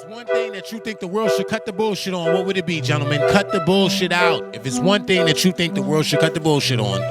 one thing that you think the world should cut the bullshit on, what would it be, gentlemen? Cut the bullshit out. If it's one thing that you think the world should cut the bullshit on.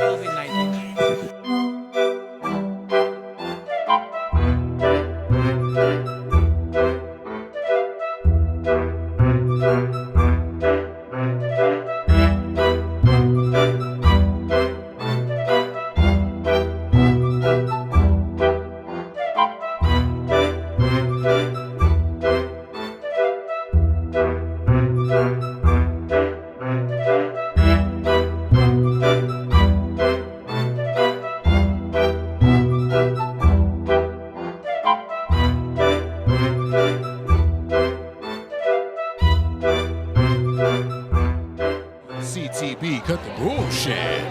CTB, cut the bullshit.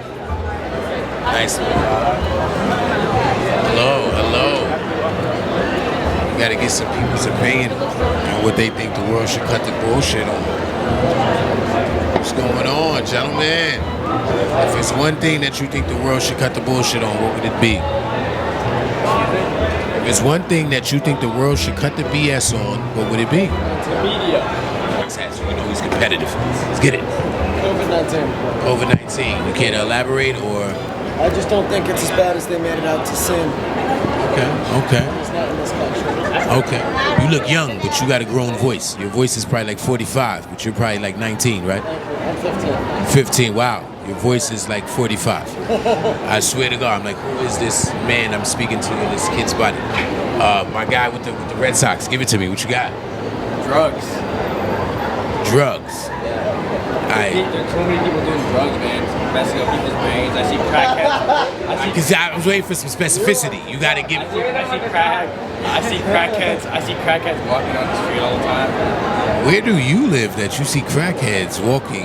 Nice one. Hello. You gotta get some people's opinion on what they think the world should cut the bullshit on. What's going on, gentlemen? If it's one thing that you think the world should cut the bullshit on, what would it be? If it's one thing that you think the world should cut the BS on, what would it be? The media. So you know he's competitive. Let's get it. COVID-19. COVID-19. You can't elaborate or? I just don't think it's as bad as they made it out to seem. Okay. It's not in this country. Okay. You look young, but you got a grown voice. Your voice is probably like 45, but you're probably like 19, right? I'm 15. 15, wow. Your voice is like 45. I swear to God, I'm like, who is this man I'm speaking to in this kid's body? My guy with the Red Sox. Give it to me. What you got? Drugs. Drugs. There's too many people doing drugs, man. It's messing up people's brains. I see crackheads. Because I was waiting for some specificity. You got to give it. I see crackheads walking on the street all the time. Where do you live that you see crackheads walking?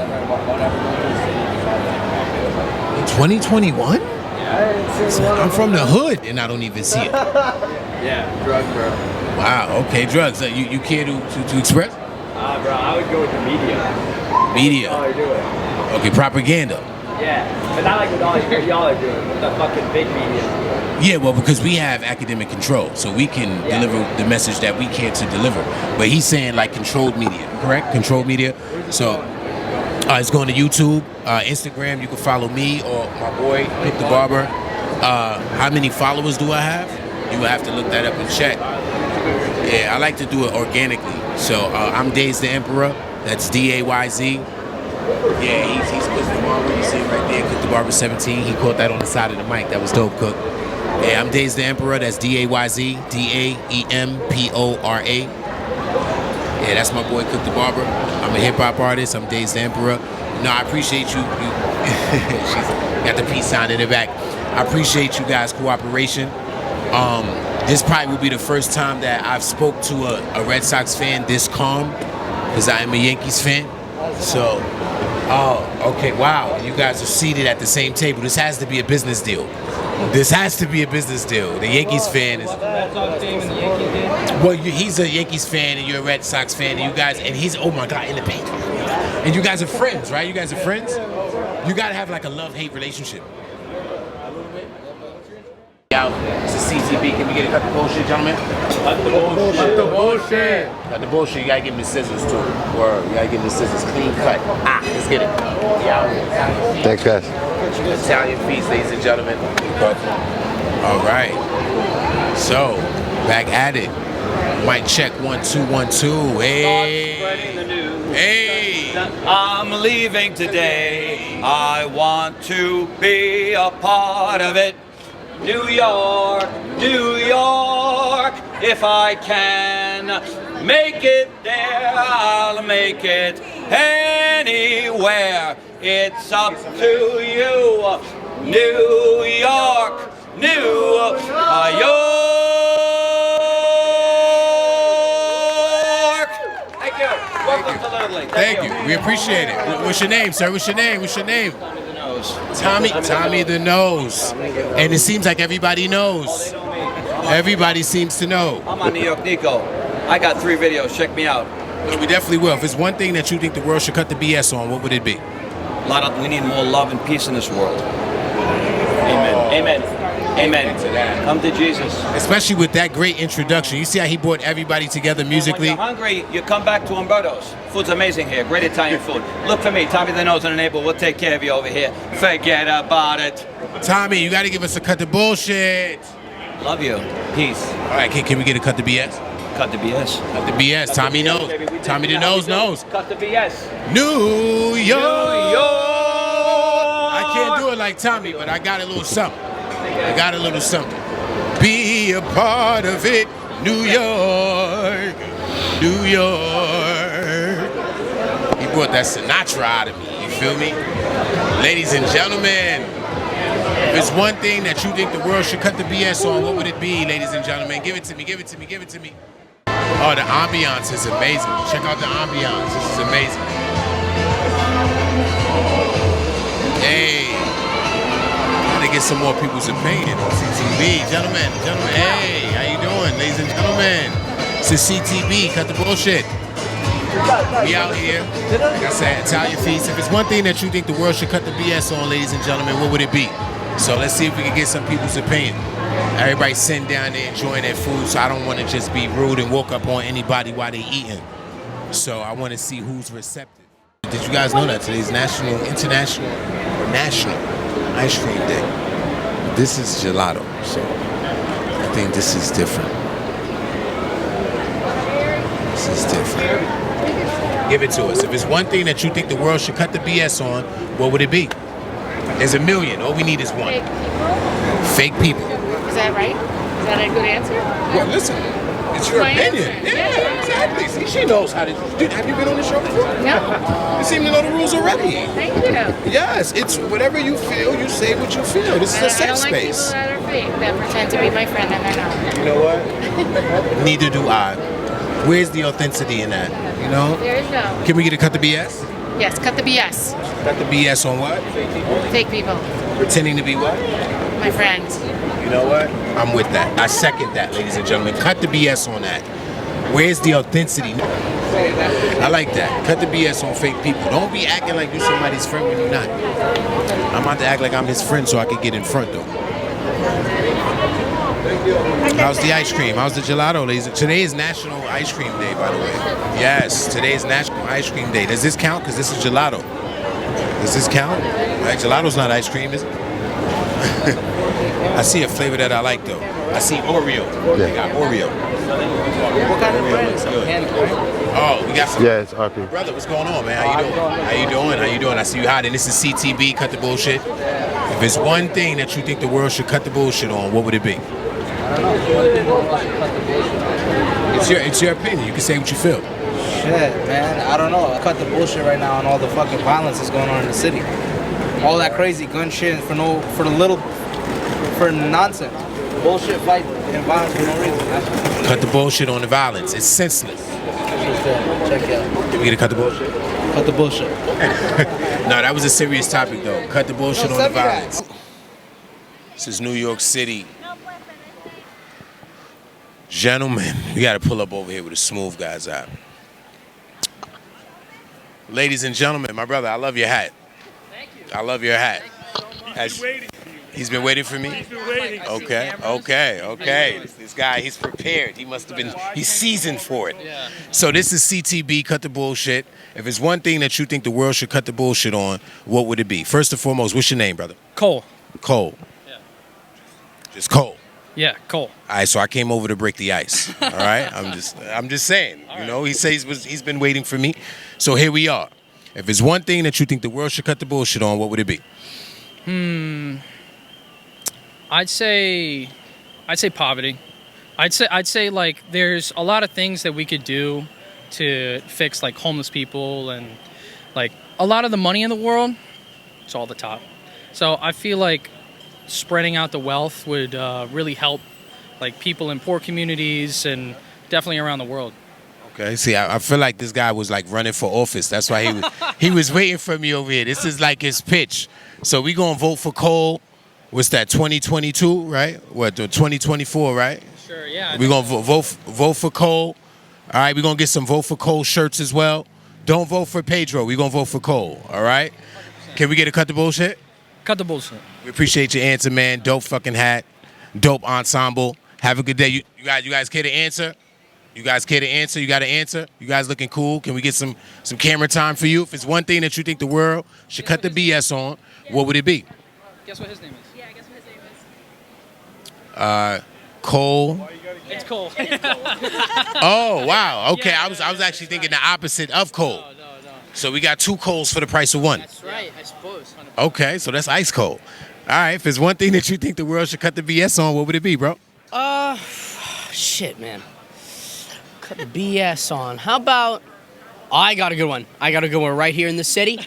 2021? I'm from the hood and I don't even see it. Yeah, drugs, bro. Wow, okay, drugs. You care to express? Bro, I would go with the media. Media. That's all they're doing. Okay, propaganda. Yeah, but not like what y'all are doing with the fucking big media. Yeah, well, because we have academic control, so we can deliver the message that we care to deliver. But he's saying like controlled media, correct? Controlled media. So it's going to YouTube, Instagram. You can follow me or my boy, Pick the Barber. How many followers do I have? You will have to look that up and check. Yeah, I like to do it organically. So I'm Days the Emperor. That's D-A-Y-Z. Yeah, he's Cook the Barber. You see him right there, Cook the Barber 17. He caught that on the side of the mic. That was dope, Cook. Yeah, I'm Days the Emperor. That's D-A-Y-Z. D-A-E-M-P-O-R-A. Yeah, that's my boy, Cook the Barber. I'm a hip-hop artist. I'm Days the Emperor. No, I appreciate you. She's got the peace sign in the back. I appreciate you guys' cooperation. This probably will be the first time that I've spoke to a Red Sox fan this calm, because I am a Yankees fan. So, okay, wow. You guys are seated at the same table. This has to be a business deal. This has to be a business deal. The Yankees fan is. Well, he's a Yankees fan and you're a Red Sox fan, and you guys, and he's, oh my God, in the paint. And you guys are friends, right? You guys are friends? You gotta have like a love-hate relationship. It's a CTB. Can we get a cut the bullshit, gentlemen? Cut the bullshit. Cut the bullshit. Cut the bullshit. You gotta give me the scissors too. Word. You gotta give me the scissors. Clean cut. Let's get it. Thanks, guys. Italian feast, ladies and gentlemen. All right. So, back at it. Mic check 1 2 1 2. Hey. Hey. I'm leaving today. I want to be a part of it. New York, New York, if I can make it there, I'll make it anywhere. It's up to you, New York, New York. Thank you. Welcome to Little League. Thank you. We appreciate it. What's your name, sir? What's your name? What's your name? Tommy the Nose. And it seems like everybody knows. Everybody seems to know. I'm on New York Nico. I got 3 videos. Check me out. Well, we definitely will. If it's one thing that you think the world should cut the BS on, what would it be? We need more love and peace in this world. Amen. Amen. Amen. To that. Come to Jesus. Especially with that great introduction. You see how he brought everybody together musically? When you're hungry, you come back to Umberto's. Food's amazing here. Great Italian food. Look for me, Tommy the Nose and the Neighbor. We'll take care of you over here. Forget about it. Tommy, you got to give us a cut the bullshit. Love you. Peace. All right, can we get a cut the BS? Cut the BS. Cut the BS. Cut Tommy the BS, knows. baby. We Tommy did the how we nose do. knows. Cut the BS. New York. New York. I can't do it like Tommy, but I got a little something. I got a little something. Be a part of it, New York, New York. He brought that Sinatra out of me, you feel me? Ladies and gentlemen, if it's one thing that you think the world should cut the BS on, what would it be, ladies and gentlemen? Give it to me, give it to me, give it to me. Oh, the ambiance is amazing. Check out the ambiance, this is amazing. Hey. Get some more people's opinion on CTB. Gentlemen, hey, how you doing, ladies and gentlemen? It's the CTB, cut the bullshit. We out here, like I said, Italian Feast. If it's one thing that you think the world should cut the BS on, ladies and gentlemen, what would it be? So let's see if we can get some people's opinion. Everybody sitting down there enjoying their food, so I don't want to just be rude and walk up on anybody while they eating. So I want to see who's receptive. Did you guys know that today's National Ice Cream Day? This is gelato, so I think this is different. This is different. Give it to us. If it's one thing that you think the world should cut the BS on, what would it be? There's a million. All we need is one. Fake people. Fake people. Is that right? Is that a good answer? Well, listen. It's your My opinion. answer. Yeah, exactly. See, she knows how to. Dude, have you been on the show before? No. You seem to know the rules already. Thank you. Yes, it's whatever you feel, you say what you feel. This is a I safe don't like people space. that are fake, that pretend to be my friend and they're not. You know what? Neither do I. Where's the authenticity in that? You know? There is no. Can we get a cut the BS? Yes, cut the BS. Cut the BS on what? Fake people. Pretending to be what? My friends. You know what? I'm with that. I second that, ladies and gentlemen. Cut the BS on that. Where's the authenticity? I like that. Cut the BS on fake people. Don't be acting like you're somebody's friend when you're not. I'm about to act like I'm his friend so I can get in front, though. How's the ice cream? How's the gelato, ladies? Today is National Ice Cream Day, by the way. Yes, today is National Ice Cream Day. Does this count? Because this is gelato. Does this count? Right, gelato's not ice cream, is it? I see a flavor that I like, though. I see Oreo. We got Oreo. What kind of brand? Oh, we got some. Yeah, it's RP. Brother, what's going on, man? How you doing? How you doing? How you doing? I see you hiding. This is CTB, cut the bullshit. If it's one thing that you think the world should cut the bullshit on, what would it be? It's your opinion. You can say what you feel. Shit, man. I don't know. I cut the bullshit right now on all the fucking violence that's going on in the city. All that crazy gun shit for nonsense. Bullshit fight and violence for no reason. Cut the bullshit on the violence. It's senseless. Check it out. Did we get to cut the bullshit? Cut the bullshit. No, that was a serious topic, though. Cut the bullshit on the violence. This is New York City. Gentlemen, we got to pull up over here with the smooth guys out. Ladies and gentlemen, my brother, I love your hat. Thank you. I love your hat. He's been waiting for me. He's been waiting for me? Okay. Okay. This guy, he's prepared. He must have been, he's seasoned for it. So this is CTB, cut the bullshit. If it's one thing that you think the world should cut the bullshit on, what would it be? First and foremost, what's your name, brother? Cole. Cole. Yeah. Just Cole. Yeah, Cole. All right, so I came over to break the ice. All right, I'm just saying. You know, he says he's been waiting for me. So here we are. If it's one thing that you think the world should cut the bullshit on, what would it be? I'd say poverty. I'd say like there's a lot of things that we could do to fix like homeless people and like a lot of the money in the world. It's all the top. So I feel like spreading out the wealth would really help like people in poor communities and definitely around the world. Okay, see, I feel like this guy was like running for office. That's why he was waiting for me over here. This is like his pitch. So we gonna vote for Cole. What's that? 2022, right? What? 2024, right? Sure. Yeah. We gonna vote for Cole. All right, we gonna get some vote for Cole shirts as well. Don't vote for Pedro. We gonna vote for Cole. All right. 100%. Can we get a cut the bullshit? Cut the bullshit. We appreciate your answer, man. Dope fucking hat. dope ensemble. Have a good day. You guys care to answer? You guys care to answer? You got to answer? You guys looking cool? Can we get some camera time for you? If it's one thing that you think the world should cut the BS on, what would it be? Guess what his name is? Yeah, guess what his name is? Cole. It's Cole. Oh, wow. Okay, Yeah, I was actually thinking the opposite of Cole. No. So we got 2 Coles for the price of 1. That's right, I suppose. 100%. Okay, so that's ice cold. All right, if it's one thing that you think the world should cut the BS on, what would it be, bro? Shit, man. Cut the BS on. How about... I got a good one. Right here in the city.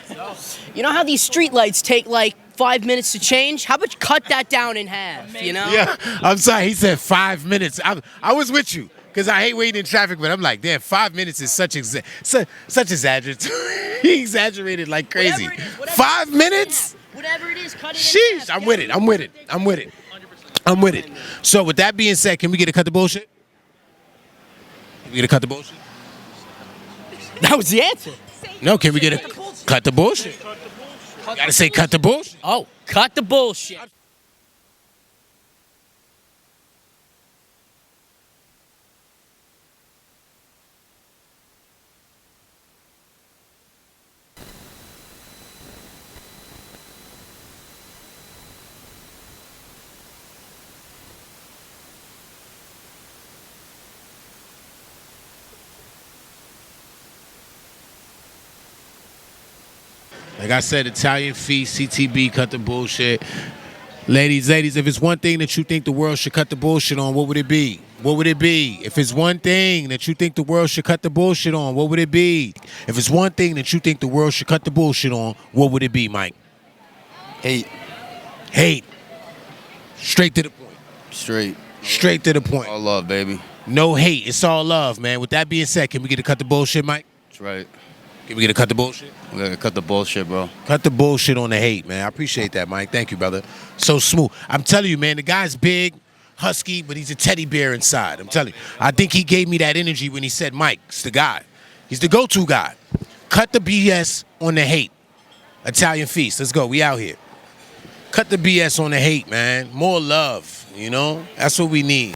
You know how these street lights take like 5 minutes to change? How about you cut that down in half, you know? Yeah, I'm sorry. He said 5 minutes. I was with you because I hate waiting in traffic, but I'm like, damn, 5 minutes is such exaggerate. He exaggerated like crazy. Whatever it is, whatever 5 minutes? Whatever it is, cut it in Sheesh, half. I'm with it. So with that being said, can we get a cut the bullshit? Can we get a cut the bullshit? That was the answer. No, can we get a cut the bullshit? Gotta say cut the bullshit. Oh, cut the bullshit. Like I said, Italian Feast, CTB, cut the bullshit. Ladies, if it's one thing that you think the world should cut the bullshit on, what would it be? What would it be? If it's one thing that you think the world should cut the bullshit on, what would it be? If it's one thing that you think the world should cut the bullshit on, what would it be, Mike? Hate. Hate. Straight to the point. Straight. Straight to the point. All love, baby. No hate. It's all love, man. With that being said, can we get a cut the bullshit, Mike? That's right. Can we get a cut the bullshit? We gotta cut the bullshit, bro. Cut the bullshit on the hate, man. I appreciate that, Mike. Thank you, brother. So smooth. I'm telling you, man, the guy's big, husky, but he's a teddy bear inside. I'm telling you. I think he gave me that energy when he said Mike's the guy. He's the go-to guy. Cut the BS on the hate. Italian Feast. Let's go. We out here. Cut the BS on the hate, man. More love, you know? That's what we need.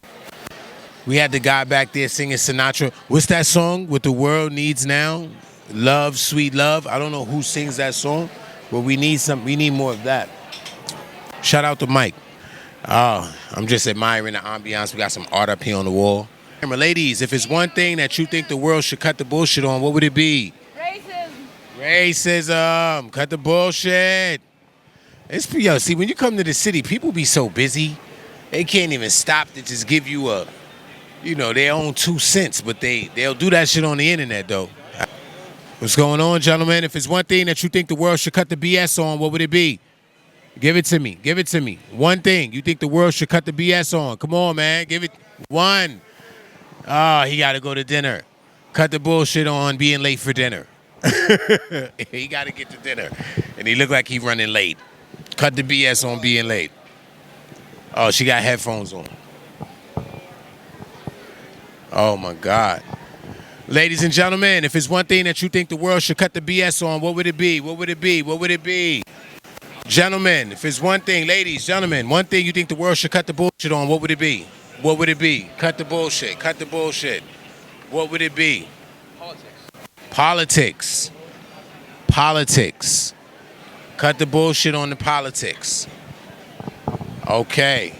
We had the guy back there singing Sinatra. What's that song? What the world needs now? Love, sweet love. I don't know who sings that song, but we need more of that. Shout out to Mike. I'm just admiring the ambiance. We got some art up here on the wall. Remember, ladies, if it's one thing that you think the world should cut the bullshit on, what would it be? Racism. Racism. Cut the bullshit. Yo, see, when you come to the city, people be so busy, they can't even stop to just give you their own 2 cents, but they'll do that shit on the internet, though. What's going on, gentlemen? If it's one thing that you think the world should cut the BS on, what would it be? Give it to me. Give it to me. One thing you think the world should cut the BS on. Come on, man. Give it one. Oh, he got to go to dinner. Cut the bullshit on being late for dinner. He got to get to dinner. And he look like he running late. Cut the BS on being late. Oh, she got headphones on. Oh, my God. Ladies and gentlemen, if it's one thing that you think the world should cut the BS on, what would it be? What would it be? What would it be? Gentlemen, if it's one thing, ladies, gentlemen, one thing you think the world should cut the bullshit on, what would it be? What would it be? Cut the bullshit. Cut the bullshit. What would it be? Politics. Politics. Cut the bullshit on the politics. Okay.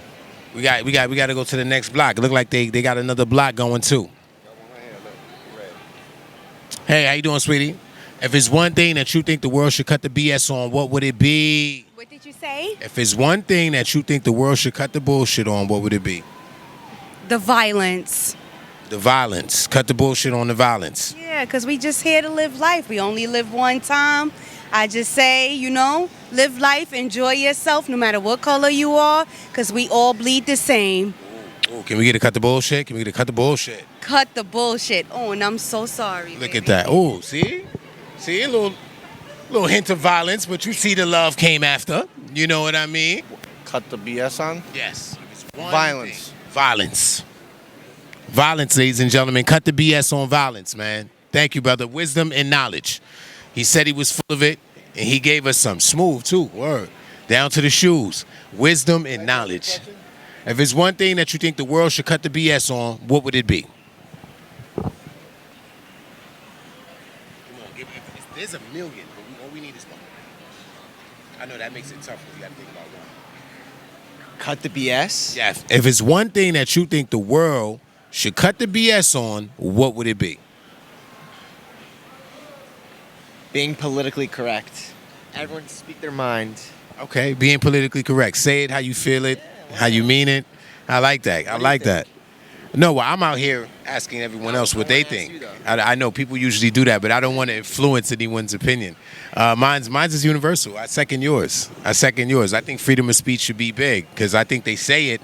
We got to go to the next block. It look like they got another block going too. Hey, how you doing, sweetie? If it's one thing that you think the world should cut the BS on, what would it be? What did you say? If it's one thing that you think the world should cut the bullshit on, what would it be? The violence. The violence. Cut the bullshit on the violence. Yeah, because we just here to live life. We only live one time. I just say, live life, enjoy yourself, no matter what color you are, because we all bleed the same. Ooh, can we get a cut the bullshit? Can we get a cut the bullshit? Cut the bullshit. Oh, and I'm so sorry. Look baby. at that. Oh, see? See, a little hint of violence, but you see the love came after. You know what I mean? Cut the BS on? Yes. Violence. Violence. Violence, ladies and gentlemen. Cut the BS on violence, man. Thank you, brother. Wisdom and knowledge. He said he was full of it, and he gave us some. Smooth, too. Word. Down to the shoes. Wisdom and knowledge. If it's one thing that you think the world should cut the BS on, what would it be? Come on, there's a million, but all we need is one. I know that makes it tough when you got to think about one. Cut the BS? Yeah. If it's one thing that you think the world should cut the BS on, what would it be? Being politically correct. Everyone speak their mind. Okay, being politically correct. Say it how you feel it, how you mean it. I like that. I like that. No, well, I'm out here asking everyone else what they think. I know people usually do that, but I don't want to influence anyone's opinion. Mine's is universal. I second yours. I think freedom of speech should be big because I think they say it,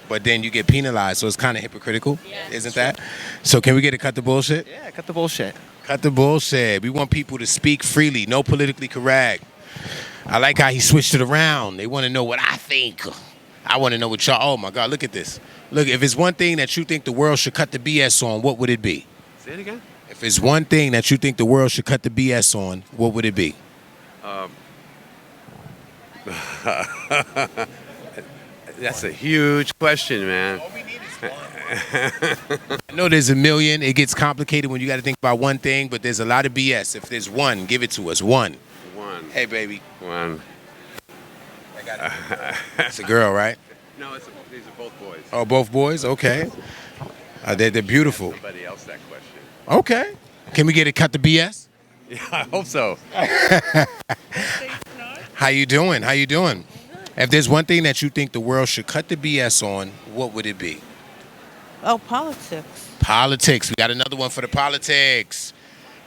but then you get penalized, so it's kind of hypocritical, isn't that? So can we get a cut the bullshit? Yeah, cut the bullshit. Cut the bullshit. We want people to speak freely, no politically correct. I like how he switched it around. They want to know what I think. I want to know what y'all. Oh my God, look at this. Look, if it's one thing that you think the world should cut the BS on, what would it be? Say it again. If it's one thing that you think the world should cut the BS on, what would it be? That's a huge question, man. I know there's a million. It gets complicated when you got to think about one thing, but there's a lot of BS. If there's one, give it to us. One. Hey, baby. One. I got it. It's a girl, right? No, these are both boys. Oh, both boys? Okay. They're beautiful. Somebody else that question. Okay. Can we get it cut the BS? Yeah, I hope so. How you doing? How you doing? If there's one thing that you think the world should cut the BS on, what would it be? Oh, politics. Politics. We got another one for the politics.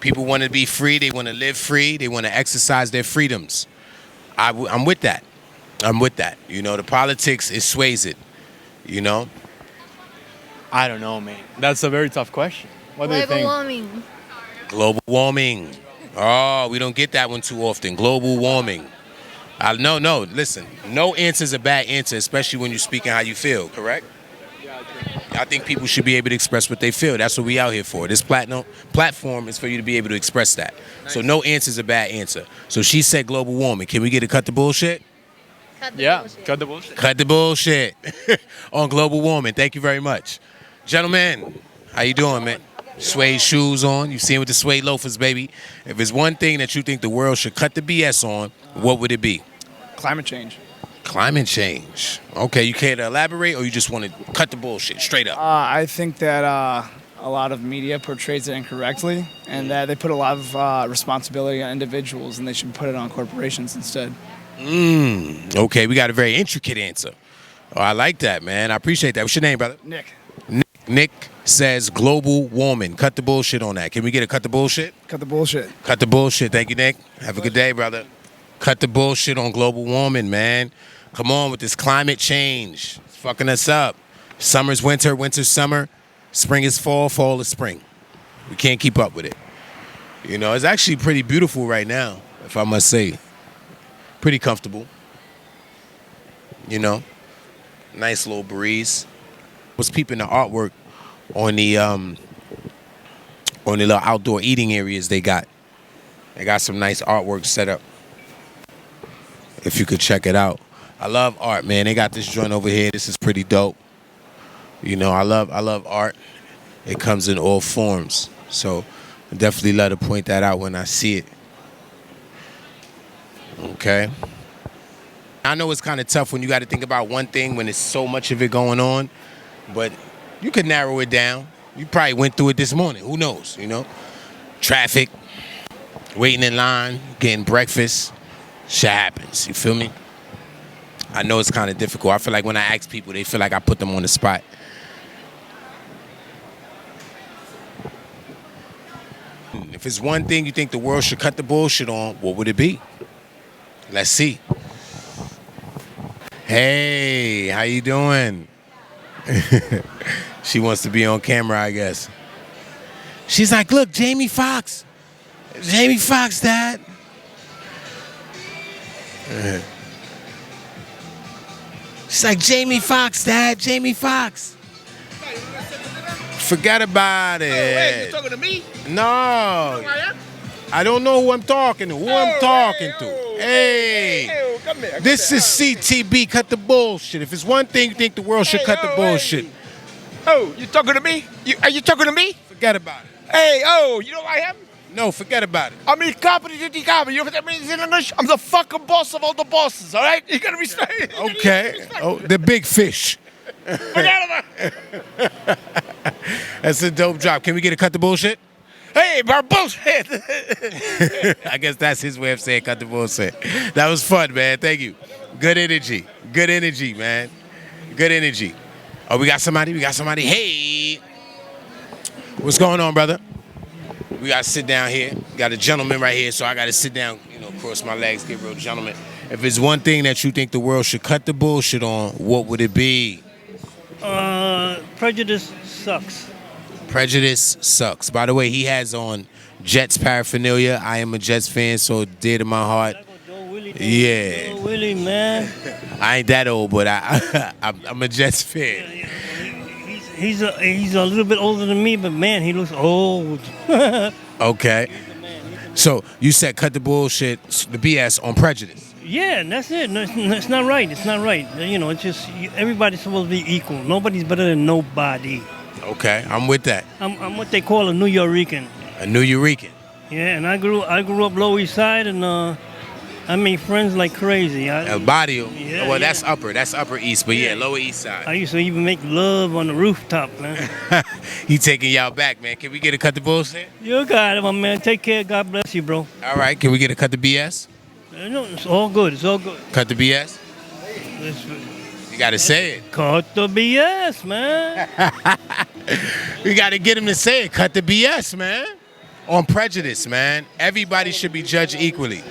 People want to be free. They want to live free. They want to exercise their freedoms. I'm with that. I'm with that. You know, the politics, it sways it. You know? I don't know, man. That's a very tough question. What do you think? Warming. Global warming. Oh, we don't get that one too often. Global warming. No, listen. No answer is a bad answer, especially when you're speaking how you feel, correct? I think people should be able to express what they feel. That's what we out here for. This platform is for you to be able to express that. Nice. So no answer is a bad answer. So she said global warming. Can we get a cut the bullshit? Cut the bullshit. Cut the bullshit on global warming. Thank you very much. Gentlemen, how you doing, man? Suede shoes on. You see him with the suede loafers, baby. If there's one thing that you think the world should cut the BS on, what would it be? Climate change. Climate change. Okay, you care to elaborate, or you just want to cut the bullshit straight up? I think that a lot of media portrays it incorrectly, and that they put a lot of responsibility on individuals, and they should put it on corporations instead. Okay, we got a very intricate answer. Oh, I like that, man. I appreciate that. What's your name, brother? Nick. Nick says global warming. Cut the bullshit on that. Can we get a cut the bullshit? Cut the bullshit. Cut the bullshit. Thank you, Nick. Have a good day, brother. Cut the bullshit on global warming, man. Come on with this climate change. It's fucking us up. Summer's winter, winter's summer. Spring is fall, fall is spring. We can't keep up with it. You know, it's actually pretty beautiful right now, if I must say. Pretty comfortable. You know, nice little breeze. Was peeping the artwork on the little outdoor eating areas they got. They got some nice artwork set up. If you could check it out. I love art, man. They got this joint over here. This is pretty dope. You know, I love art. It comes in all forms. So I definitely love to point that out when I see it. Okay. I know it's kind of tough when you got to think about one thing when there's so much of it going on, but you could narrow it down. You probably went through it this morning. Who knows, you know? Traffic, waiting in line, getting breakfast. Shit happens, you feel me? I know it's kind of difficult. I feel like when I ask people, they feel like I put them on the spot. If it's one thing you think the world should cut the bullshit on, what would it be? Let's see. Hey, how you doing? She wants to be on camera, I guess. She's like, look, Jamie Foxx. Jamie Foxx, Dad. She's like, Jamie Foxx, Dad, Jamie Foxx. Forget about it. Hey, you talking to me? No. I don't know who I'm talking to. Who I'm talking to. Hey. come here. This is CTB. Cut the bullshit. If it's one thing you think the world should cut the bullshit. Hey. Oh, you talking to me? Are you talking to me? Forget about it. Hey, oh, you know who I am? No, forget about it. I'm el capo di tutti i capi. You know what that means in English? I'm the fucking boss of all the bosses, all right? You gotta respect it. Okay. Oh, the big fish. Forget about it. That's a dope drop. Can we get a cut the bullshit? Hey, bro, bullshit. I guess that's his way of saying cut the bullshit. That was fun, man. Thank you. Good energy. Good energy, man. Good energy. Oh, we got somebody? We got somebody? Hey. What's going on, brother? We got to sit down here. Got a gentleman right here, so I got to sit down, cross my legs, get real gentleman. If it's one thing that you think the world should cut the bullshit on, what would it be? Prejudice sucks. Prejudice sucks. By the way, he has on Jets paraphernalia. I am a Jets fan, so dear to my heart. Yeah. Willie, man. I ain't that old, but I'm a Jets fan. He's a little bit older than me, but man, he looks old. Okay. So you said cut the bullshit, the BS on prejudice. Yeah, and that's it. No, it's not right. It's not right. It's just everybody's supposed to be equal. Nobody's better than nobody. Okay, I'm with that. I'm what they call a New Yorican. A New Yorican. Yeah, and I grew up Lower East Side, and I made friends like crazy. El Barrio. Yeah, well, that's Upper East, but yeah, Lower East Side. I used to even make love on the rooftop, man. He taking y'all back, man. Can we get a cut the bullshit? You got it, my man. Take care. God bless you, bro. All right, can we get a cut the BS? No, it's all good. It's all good. Cut the BS? You got to say it. Cut the BS, man. We got to get him to say it. Cut the BS, man. On prejudice, man. Everybody should be judged equally.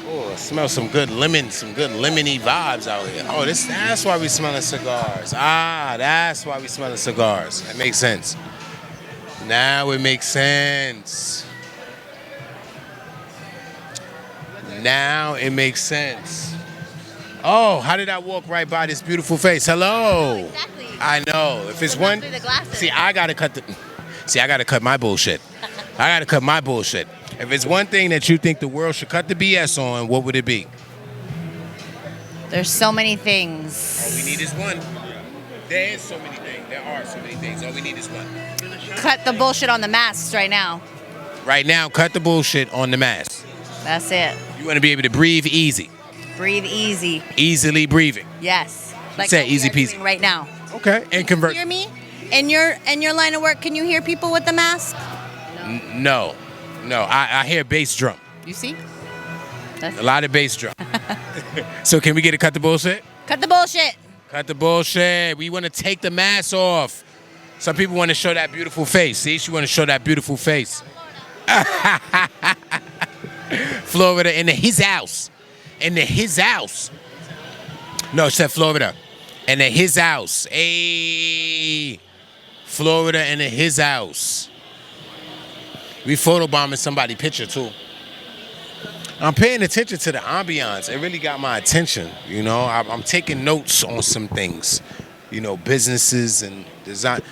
Oh, I smell some good lemony vibes out here. Oh, that's why we smelling cigars. That's why we smelling cigars. That makes sense. Now it makes sense. Now it makes sense. Oh, how did I walk right by this beautiful face? Hello. Exactly. I know. If it's one, see, I gotta cut my bullshit. I gotta cut my bullshit. If it's one thing that you think the world should cut the BS on, what would it be? There's so many things. All we need is one. There is so many things. There are so many things. All we need is one. Cut the bullshit on the masks right now. Right now, cut the bullshit on the mask. That's it. You want to be able to breathe easy. Breathe easy. Easily breathing. Yes. Say what easy we are peasy. doing right now. Okay, and convert. Hear me? In your line of work, can you hear people with the mask? No. I hear bass drum. You see? A lot of bass drum. So can we get a cut the bullshit? Cut the bullshit. Cut the bullshit. We want to take the mask off. Some people want to show that beautiful face. See, she want to show that beautiful face. Florida in his house. In his house. No, she said Florida. In his house. Hey. Florida in his house. We photobombing somebody's picture too. I'm paying attention to the ambiance. It really got my attention. I'm taking notes on some things. Businesses and design.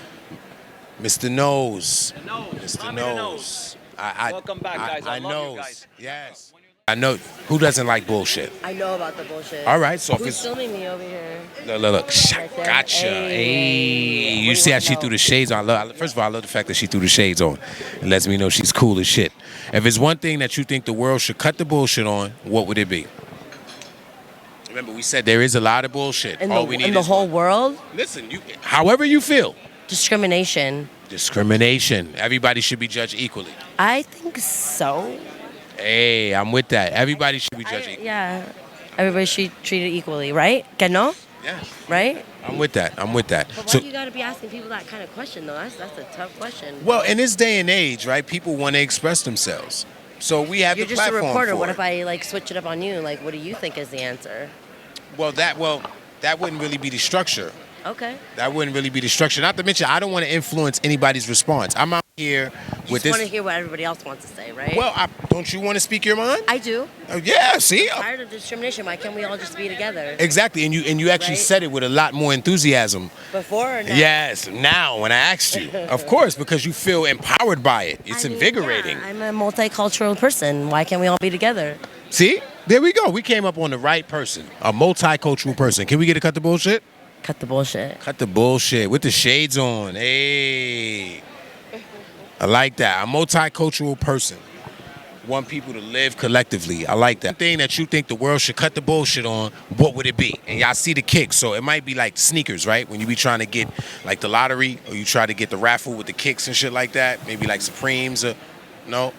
Mr. Nose. Mr. Nose. Welcome back, guys. I love you guys. Yes. I know. Who doesn't like bullshit? I know about the bullshit. All right, so if Who's it's filming me over here? Look. Gotcha. Hey. You see how she threw the shades on? First of all, I love the fact that she threw the shades on. It lets me know she's cool as shit. If it's one thing that you think the world should cut the bullshit on, what would it be? Remember, we said there is a lot of bullshit. In the whole world? Listen, however you feel. Discrimination. Everybody should be judged equally. I think so. Hey, I'm with that. Everybody should be judged equally. Yeah. Everybody should be treated equally, right? Que no? Yeah. Right? I'm with that. But why you gotta be asking people that kind of question, though? That's a tough question. Well, in this day and age, right, people want to express themselves. So we have You're the just a platform reporter. for What it. if I switch it up on you? What do you think is the answer? Well, that wouldn't really be the structure. Okay. That wouldn't really be the structure. Not to mention, I don't want to influence anybody's response. I'm out here with You this. just want to hear what everybody else wants to say, right? Well, don't you want to speak your mind? I do. Yeah, see? I'm tired of discrimination. Why can't we all just be together? Exactly, and you actually said it with a lot more enthusiasm. Before or now? Yes, now when I asked you. Of course, because you feel empowered by it. It's invigorating. Yeah, I'm a multicultural person. Why can't we all be together? See? There we go. We came up on the right person. A multicultural person. Can we get a cut the bullshit? Cut the bullshit. Cut the bullshit. With the shades on. Hey. I like that. A multicultural person. Want people to live collectively. I like that. Thing that you think the world should cut the bullshit on, what would it be? And y'all see the kicks, so it might be like sneakers, right? When you be trying to get like the lottery, or you try to get the raffle with the kicks and shit like that. Maybe like Supremes or no?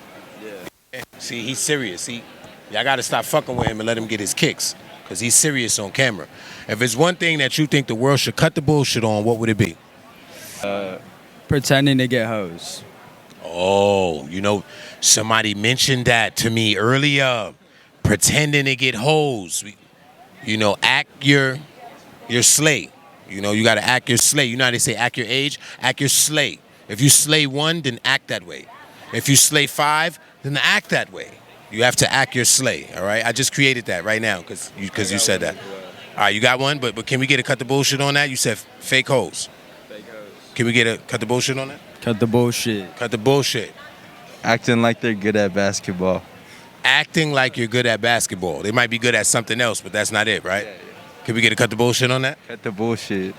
Yeah. See, he's serious. Y'all gotta stop fucking with him and let him get his kicks. Cause he's serious on camera. If it's one thing that you think the world should cut the bullshit on, what would it be? Pretending to get hoes. Oh, somebody mentioned that to me earlier. Pretending to get hoes. Act your slay. You gotta act your slay. You know how they say act your age? Act your slay. If you slay 1, then act that way. If you slay 5, then act that way. You have to act your slay, all right? I just created that right now because you said that. All right, you got one, but can we get a cut the bullshit on that? You said fake hoes. Fake hoes. Can we get a cut the bullshit on that? Cut the bullshit. Cut the bullshit. Acting like they're good at basketball. Acting like you're good at basketball. They might be good at something else, but that's not it, right? Yeah. Can we get a cut the bullshit on that? Cut the bullshit.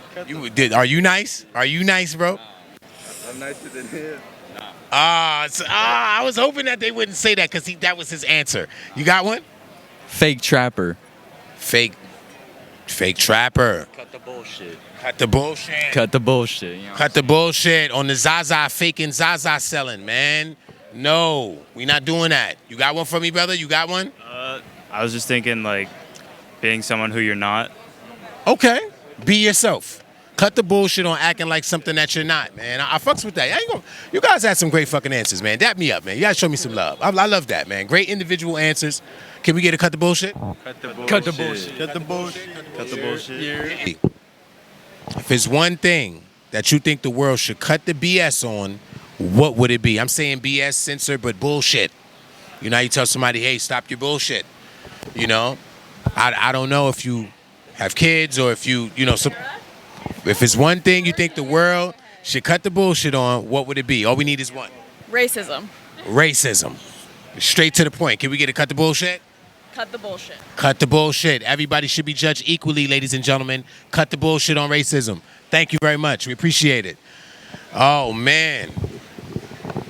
Are you nice? Are you nice, bro? I'm nicer than him. I was hoping that they wouldn't say that because that was his answer. You got one? Fake trapper. Fake trapper. Cut the bullshit. Cut the bullshit. Cut the bullshit. Cut the bullshit on the Zaza faking Zaza selling, man. No, we not doing that. You got one for me, brother? You got one? I was just thinking like being someone who you're not. Okay, be yourself. Cut the bullshit on acting like something that you're not, man. I fucks with that. You guys had some great fucking answers, man. Dap me up, man. You guys show me some love. I love that, man. Great individual answers. Can we get a cut the bullshit? Cut the bullshit. Cut the bullshit. Cut the bullshit. Cut the bullshit. If it's one thing that you think the world should cut the BS on, what would it be? I'm saying BS, censor, but bullshit. You tell somebody, hey, stop your bullshit. I don't know if you have kids or if if it's one thing you think the world should cut the bullshit on, what would it be? All we need is one. Racism. Racism. Straight to the point. Can we get a cut the bullshit? Cut the bullshit. Cut the bullshit. Everybody should be judged equally, ladies and gentlemen. Cut the bullshit on racism. Thank you very much. We appreciate it. Oh, man.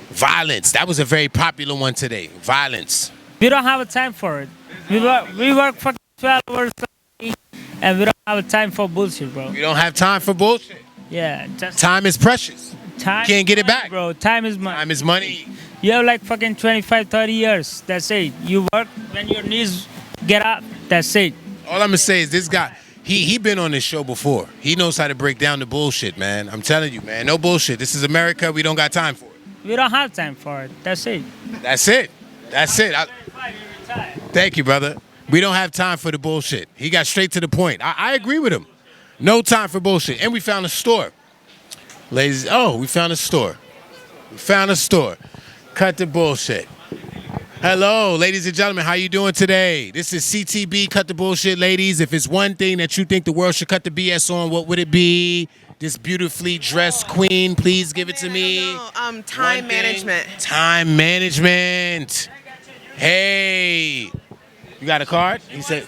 Violence. That was a very popular one today. Violence. We don't have a time for it. We work for 12 hours a day, and we don't have a time for bullshit, bro. You don't have time for bullshit? Yeah. Time is precious. Time you can't get it back. Bro, time is money. Time is money. You have like fucking 25, 30 years. That's it. You work when your knees get up. That's it. All I'm going to say is this guy, he been on this show before. He knows how to break down the bullshit, man. I'm telling you, man. No bullshit. This is America. We don't got time for it. We don't have time for it. That's it. That's it. That's it. Thank you, brother. We don't have time for the bullshit. He got straight to the point. I agree with him. No time for bullshit. And we found a store. Ladies, we found a store. We found a store. Cut the bullshit. Hello, ladies and gentlemen. How you doing today? This is CTB, Cut the Bullshit, ladies. If it's one thing that you think the world should cut the BS on, what would it be? This beautifully dressed queen, please give it to me. Time management. Time management. Hey. You got a card? He said.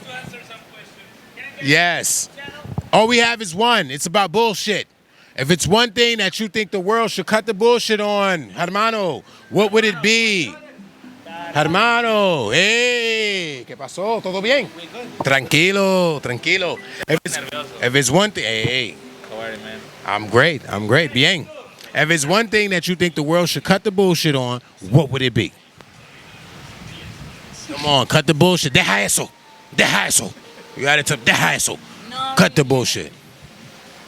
Yes. All we have is one. It's about bullshit. If it's one thing that you think the world should cut the bullshit on, hermano, what would it be? Hermano, hey, ¿qué pasó? ¿Todo bien? Tranquilo, tranquilo. If it's one thing, hey. How are you, man? I'm great, bien. If it's one thing that you think the world should cut the bullshit on, what would it be? Come on, cut the bullshit. Deja eso. Deja eso. You got to deja eso. No. Cut the bullshit.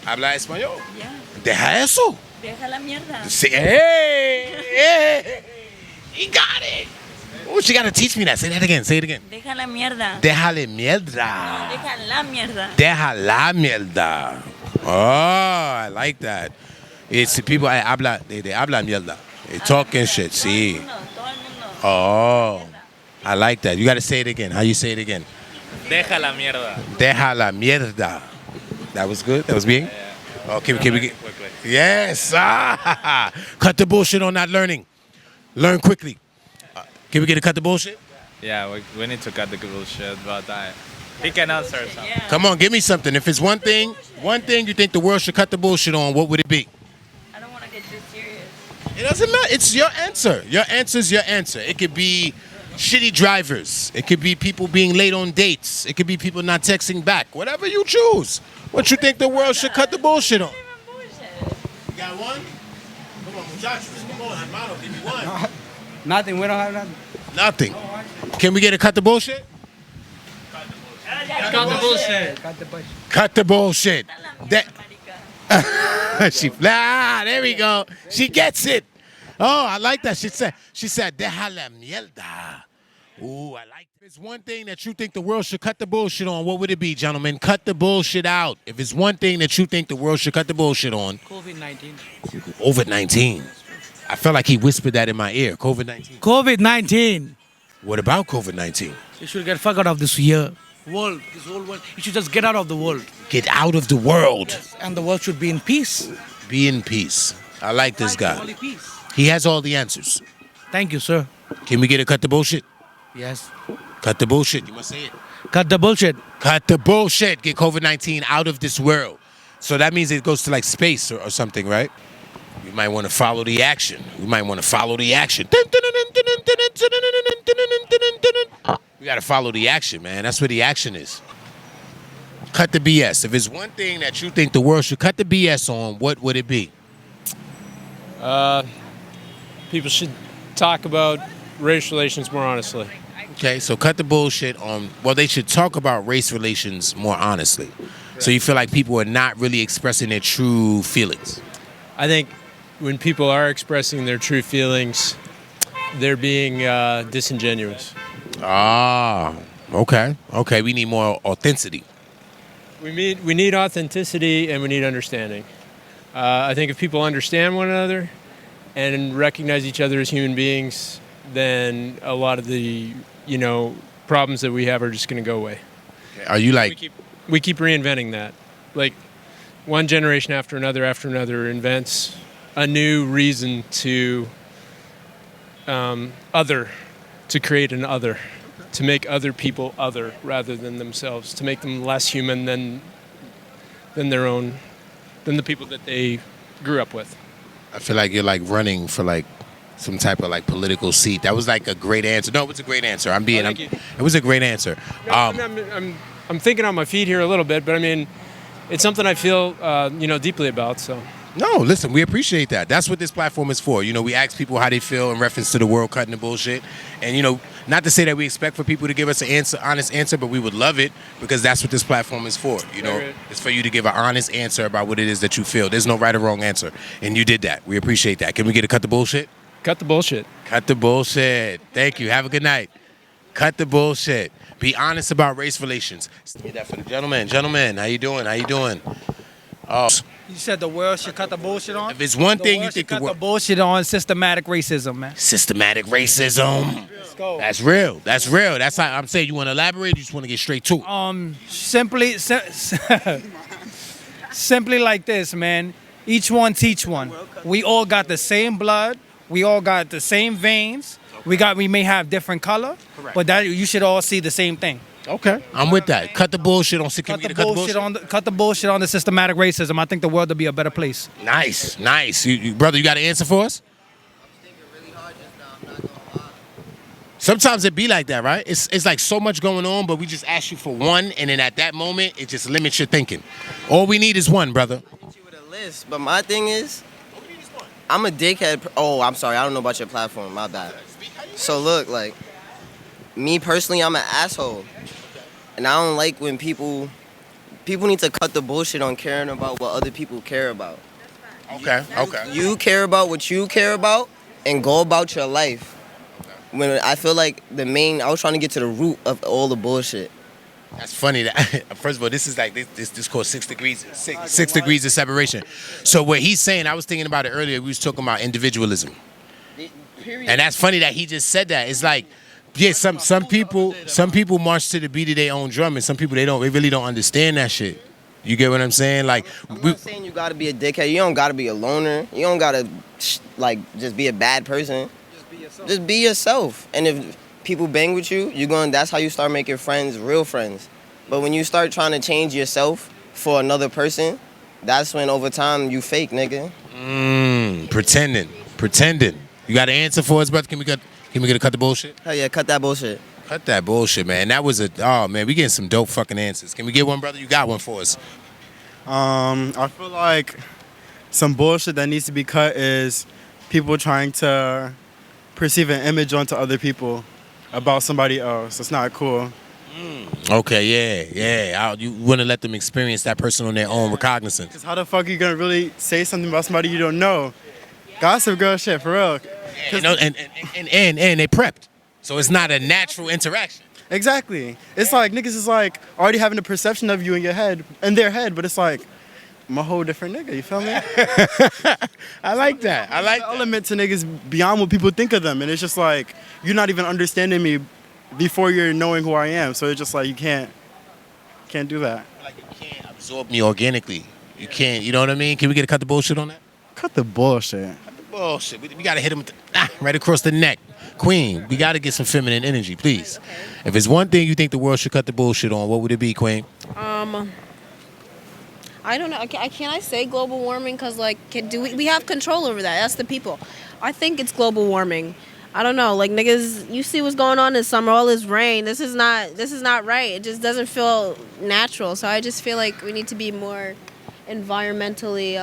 ¿Habla español? Yeah. Deja eso. Deja la mierda. Sí. Hey. He got it. Oh, she got to teach me that. Say that again. Say it again. Deja la mierda. Déjale mierda. No, deja la mierda. Deja la mierda. Oh, I like that. It's people they hablan mierda. They talking shit. See. Oh, I like that. You got to say it again. How you say it again? Deja la mierda. Deja la mierda. That was good. That was bien. Yeah. Okay, can we get? Yes. Cut the bullshit on not learning. Learn quickly. Can we get a cut the bullshit? Yeah, we need to cut the bullshit, but he can answer something. Come on, give me something. If it's one thing you think the world should cut the bullshit on, what would it be? I don't want to get too serious. It doesn't matter. It's your answer. Your answer's your answer. It could be shitty drivers. It could be people being late on dates. It could be people not texting back. Whatever you choose. What you think the world should cut the bullshit on? You got one? Come on, muchachos. Come on, hermano. Give me one. Nothing. We don't have nothing. Nothing. Can we get a cut the bullshit? Cut the bullshit. Cut the bullshit. That. There we go. She gets it. Oh, I like that. She said, deja la mierda. Ooh, I like that. If it's one thing that you think the world should cut the bullshit on, what would it be, gentlemen? Cut the bullshit out. If it's one thing that you think the world should cut the bullshit on. COVID-19. COVID-19. I felt like he whispered that in my ear. COVID-19. COVID-19. What about COVID-19? You should get fucked out of this year. World, this whole world. You should just get out of the world. Get out of the world. Yes, and the world should be in peace. Be in peace. I like this guy. Only peace. He has all the answers. Thank you, sir. Can we get a cut the bullshit? Yes. Cut the bullshit. You must say it. Cut the bullshit. Cut the bullshit. Get COVID-19 out of this world. So that means it goes to like space or something, right? You might want to follow the action. We might want to follow the action. We got to follow the action, man. That's where the action is. Cut the BS. If it's one thing that you think the world should cut the BS on, what would it be? People should talk about race relations more honestly. Okay, so cut the bullshit on, well, they should talk about race relations more honestly. So you feel like people are not really expressing their true feelings? I think when people are expressing their true feelings, they're being disingenuous. Ah, okay. Okay, we need more authenticity. We need authenticity and we need understanding. I think if people understand one another and recognize each other as human beings, then a lot of the, problems that we have are just going to go away. Are you like... We keep reinventing that. Like, one generation after another invents a new reason to to create an other, to make other people other rather than themselves, to make them less human than their own, than the people that they grew up with. I feel like you're like running for like some type of like political seat. That was like a great answer. No, it was a great answer. It was a great answer. I'm thinking on my feet here a little bit, but I mean, it's something I feel, deeply about, so. No, listen, we appreciate that. That's what this platform is for. We ask people how they feel in reference to the world cutting the bullshit. And, not to say that we expect for people to give us an honest answer, but we would love it because that's what this platform is for. It's for you to give an honest answer about what it is that you feel. There's no right or wrong answer. And you did that. We appreciate that. Can we get a cut the bullshit? Cut the bullshit. Cut the bullshit. Thank you. Have a good night. Cut the bullshit. Be honest about race relations. Give that for the gentleman. Gentlemen, how you doing? How you doing? Oh. You said the world should cut the bullshit on? If it's one thing you think the world should cut the bullshit on, systematic racism, man. Systematic racism. Let's go. That's real. That's real. That's how I'm saying. You want to elaborate? Or you just want to get straight to it? Simply like this, man. Each one teach one. We all got the same blood. We all got the same veins. We may have different color, but that you should all see the same thing. Okay, I'm with that. Cut the bullshit on. Cut the bullshit on the systematic racism. I think the world will be a better place. Nice. Brother, you got an answer for us? Sometimes it be like that, right? It's like so much going on, but we just ask you for one, and then at that moment, it just limits your thinking. All we need is one, brother. List, but my thing is, I'm a dickhead. Oh, I'm sorry. I don't know about your platform. My bad. So look, like, me personally, I'm an asshole. And I don't like when people need to cut the bullshit on caring about what other people care about. Okay. You care about what you care about and go about your life. When I feel like I was trying to get to the root of all the bullshit. That's funny. That first of all, this is like this called 6 degrees. 6 degrees of separation. So what he's saying, I was thinking about it earlier. We was talking about individualism, and that's funny that he just said that. It's like, yeah, some people march to the beat of their own drum, and some people they really don't understand that shit. You get what I'm saying? Like, I'm not saying you gotta be a dickhead. You don't gotta be a loner. You don't gotta just be a bad person. Just be yourself. And if people bang with you, that's how you start making friends, real friends. But when you start trying to change yourself for another person, that's when over time you fake, nigga. Pretending. You got an answer for us, brother? Can we get a cut the bullshit? Hell yeah, cut that bullshit. Cut that bullshit, man. That was oh man, we getting some dope fucking answers. Can we get one, brother? You got one for us. I feel like some bullshit that needs to be cut is people trying to perceive an image onto other people about somebody else. It's not cool. Okay, yeah. You want to let them experience that person on their own recognizance. Because how the fuck are you going to really say something about somebody you don't know? Gossip girl shit, for real. And they prepped. So it's not a natural interaction. Exactly. It's like niggas is like already having a perception of you in their head, but it's like, I'm a whole different nigga, you feel me? I like that. I like that. Element to niggas beyond what people think of them. And it's just like, you're not even understanding me before you're knowing who I am. So it's just like, you can't do that. Like you can't absorb me organically. You can't, you know what I mean? Can we get a cut the bullshit on that? Cut the bullshit. Cut the bullshit. We got to hit him with right across the neck. Queen, we got to get some feminine energy, please. If it's one thing you think the world should cut the bullshit on, what would it be, Queen? I don't know. Can I say global warming? Because like, we have control over that? That's the people. I think it's global warming. I don't know. Like niggas, you see what's going on this summer? All this rain. This is not right. It just doesn't feel natural. So I just feel like we need to be more environmentally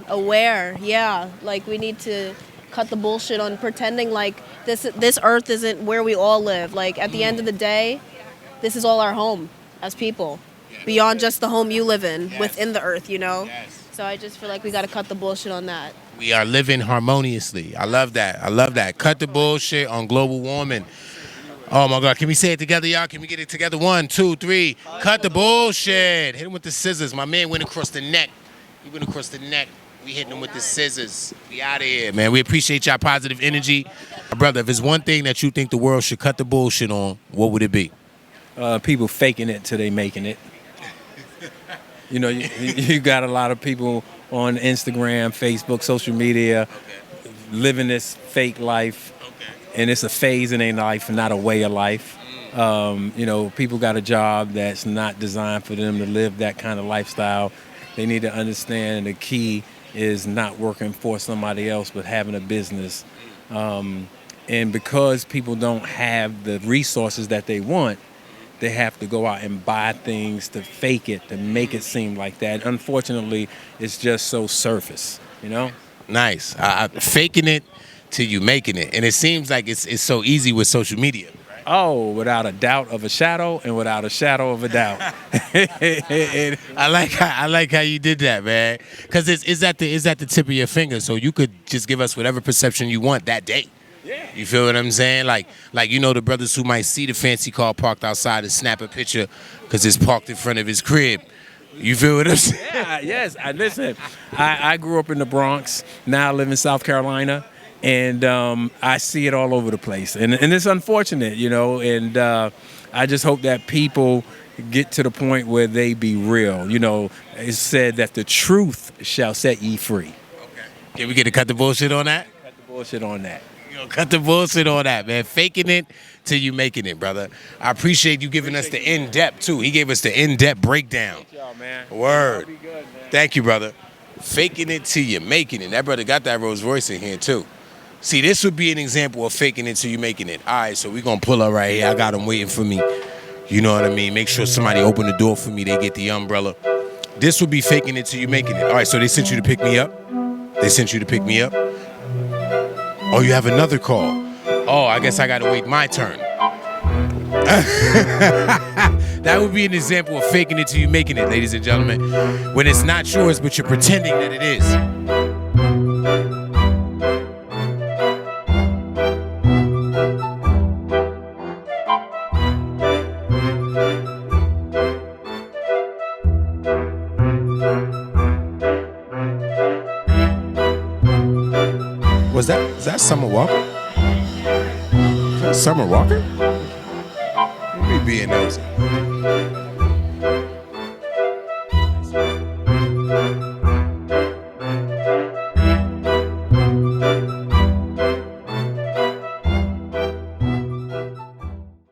aware. Yeah, like we need to cut the bullshit on pretending like this earth isn't where we all live. Like at the end of the day, this is all our home as people. Beyond just the home you live in, within the earth, you know? So I just feel like we got to cut the bullshit on that. We are living harmoniously. I love that. Cut the bullshit on global warming. Oh my God, can we say it together, y'all? Can we get it together? 1, 2, 3. Cut the bullshit. Hit him with the scissors. My man went across the neck. He went across the neck. We hitting him with the scissors. We out of here, man. We appreciate y'all positive energy. Brother, if it's one thing that you think the world should cut the bullshit on, what would it be? People faking it till they making it. You know, you got a lot of people on Instagram, Facebook, social media, living this fake life, and it's a phase in their life, not a way of life. You know, people got a job that's not designed for them to live that kind of lifestyle. They need to understand the key is not working for somebody else, but having a business. And because people don't have the resources that they want, they have to go out and buy things to fake it, to make it seem like that. Unfortunately, it's just so surface, you know? Nice. Faking it till you making it. And it seems like it's so easy with social media. Right? Oh, without a doubt of a shadow and without a shadow of a doubt. I like how you did that, man. Because it's at the tip of your finger, so you could just give us whatever perception you want that day. Yeah. You feel what I'm saying? Like you know the brothers who might see the fancy car parked outside and snap a picture because it's parked in front of his crib. You feel what I'm saying? Yeah, yes. Listen, I grew up in the Bronx. Now I live in South Carolina. And I see it all over the place. And it's unfortunate, you know. And I just hope that people get to the point where they be real. You know, it's said that the truth shall set ye free. Okay. Can we get to cut the bullshit on that? Cut the bullshit on that. Cut the bullshit on that, man. Faking it till you making it, brother. I appreciate you giving us the in-depth, too. He gave us the in-depth breakdown. Thank y'all, man. Word. Good, man. Thank you, brother. Faking it till you making it. That brother got that Rolls Royce in here, too. See, this would be an example of faking it till you making it. All right, so we're going to pull up right here. I got him waiting for me. You know what I mean? Make sure somebody open the door for me. They get the umbrella. This would be faking it till you making it. All right, so they sent you to pick me up? They sent you to pick me up? Oh, you have another call. Oh, I guess I got to wait my turn. That would be an example of faking it till you making it, ladies and gentlemen. When it's not yours, but you're pretending that it is. Is that Summer Walker? Is that Summer Walker? Let me be a nosy.